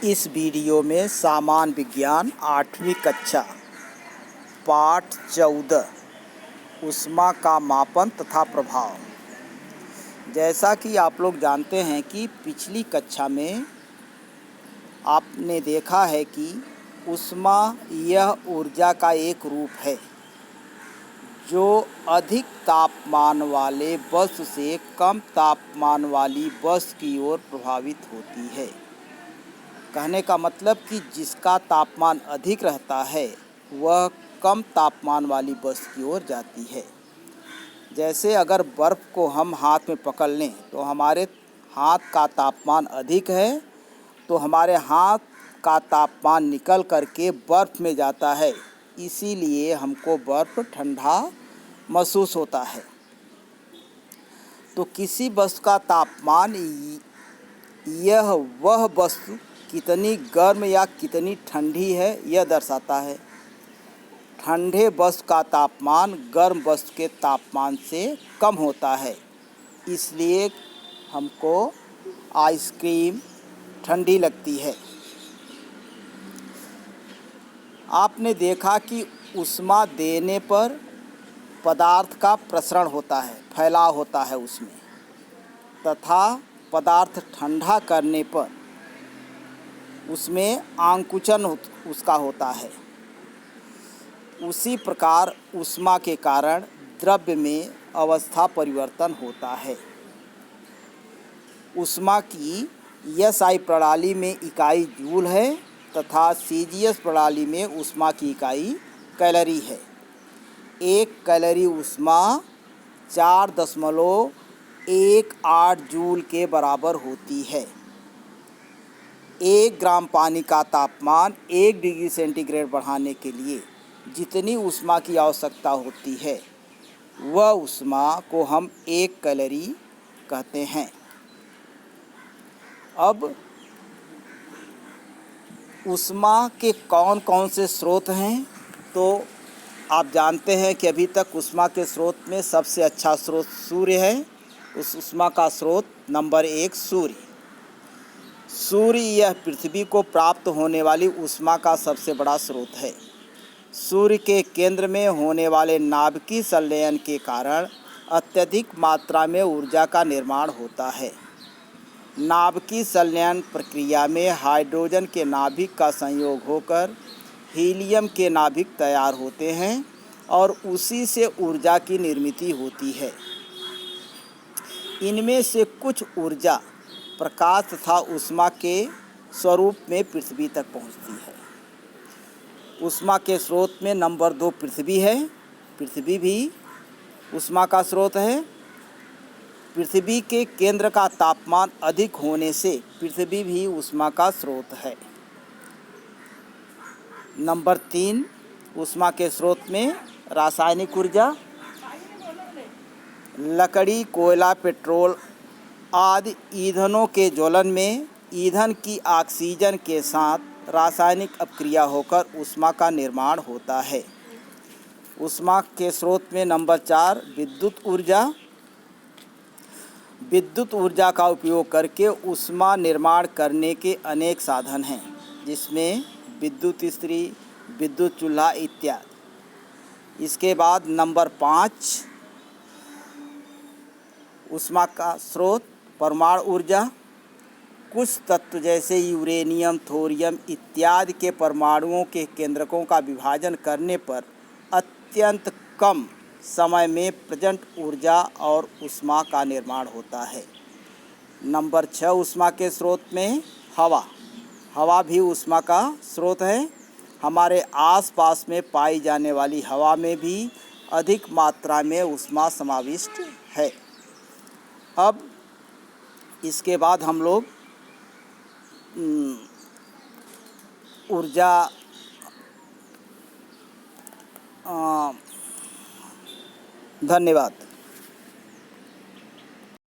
इस वीडियो में सामान्य विज्ञान 8वीं कक्षा पाठ 14 ऊष्मा का मापन तथा प्रभाव। जैसा कि आप लोग जानते हैं कि पिछली कक्षा में आपने देखा है कि ऊष्मा यह ऊर्जा का एक रूप है जो अधिक तापमान वाले वस्तु से कम तापमान वाली वस्तु की ओर प्रभावित होती है। कहने का मतलब कि जिसका तापमान अधिक रहता है वह कम तापमान वाली वस्तु की ओर जाती है। जैसे अगर बर्फ़ को हम हाथ में पकड़ लें तो हमारे हाथ का तापमान अधिक है तो हमारे हाथ का तापमान निकल करके बर्फ़ में जाता है, इसीलिए हमको बर्फ़ ठंडा महसूस होता है। तो किसी वस्तु का तापमान यह वह वस्तु कितनी गर्म या कितनी ठंडी है यह दर्शाता है। ठंडे वस्तु का तापमान गर्म वस्तु के तापमान से कम होता है, इसलिए हमको आइसक्रीम ठंडी लगती है। आपने देखा कि ऊष्मा देने पर पदार्थ का प्रसरण होता है, फैलाव होता है उसमें, तथा पदार्थ ठंडा करने पर उसमें आंकुचन उसका होता है। उसी प्रकार ऊष्मा के कारण द्रव्य में अवस्था परिवर्तन होता है। ऊष्मा की एसआई प्रणाली में इकाई जूल है तथा सीजीएस प्रणाली में ऊष्मा की इकाई कैलोरी है। 1 कैलोरी ऊष्मा 4.18 जूल के बराबर होती है। 1 ग्राम पानी का तापमान 1 डिग्री सेंटीग्रेड बढ़ाने के लिए जितनी ऊष्मा की आवश्यकता होती है वह ऊष्मा को हम 1 कैलोरी कहते हैं। अब ऊष्मा के कौन कौन से स्रोत हैं, तो आप जानते हैं कि अभी तक ऊष्मा के स्रोत में सबसे अच्छा स्रोत सूर्य है। उस ऊष्मा का स्रोत नंबर 1 सूर्य। सूर्य यह पृथ्वी को प्राप्त होने वाली ऊष्मा का सबसे बड़ा स्रोत है। सूर्य के केंद्र में होने वाले नाभिकीय संलयन के कारण अत्यधिक मात्रा में ऊर्जा का निर्माण होता है। नाभिकीय संलयन प्रक्रिया में हाइड्रोजन के नाभिक का संयोग होकर हीलियम के नाभिक तैयार होते हैं और उसी से ऊर्जा की निर्मित होती है। इनमें से कुछ ऊर्जा प्रकाश तथा ऊष्मा के स्वरूप में पृथ्वी तक पहुंचती है। ऊष्मा के स्रोत में नंबर 2 पृथ्वी है। पृथ्वी भी ऊष्मा का स्रोत है। पृथ्वी के केंद्र का तापमान अधिक होने से पृथ्वी भी ऊष्मा का स्रोत है। नंबर 3 ऊष्मा के स्रोत में रासायनिक ऊर्जा। लकड़ी, कोयला, पेट्रोल आदि ईंधनों के ज्वलन में ईंधन की ऑक्सीजन के साथ रासायनिक अपक्रिया होकर ऊष्मा का निर्माण होता है। ऊष्मा के स्रोत में नंबर 4 विद्युत ऊर्जा। विद्युत ऊर्जा का उपयोग करके ऊष्मा निर्माण करने के अनेक साधन हैं, जिसमें विद्युत इस्त्री, विद्युत चूल्हा इत्यादि। इसके बाद नंबर 5 ऊष्मा का स्रोत परमाणु ऊर्जा। कुछ तत्व जैसे यूरेनियम, थोरियम इत्यादि के परमाणुओं के केंद्रकों का विभाजन करने पर अत्यंत कम समय में प्रचंड ऊर्जा और ऊष्मा का निर्माण होता है। नंबर 6 ऊष्मा के स्रोत में हवा। हवा भी ऊष्मा का स्रोत है। हमारे आसपास में पाई जाने वाली हवा में भी अधिक मात्रा में ऊष्मा समाविष्ट है। अब इसके बाद हम लोग ऊर्जा धन्यवाद।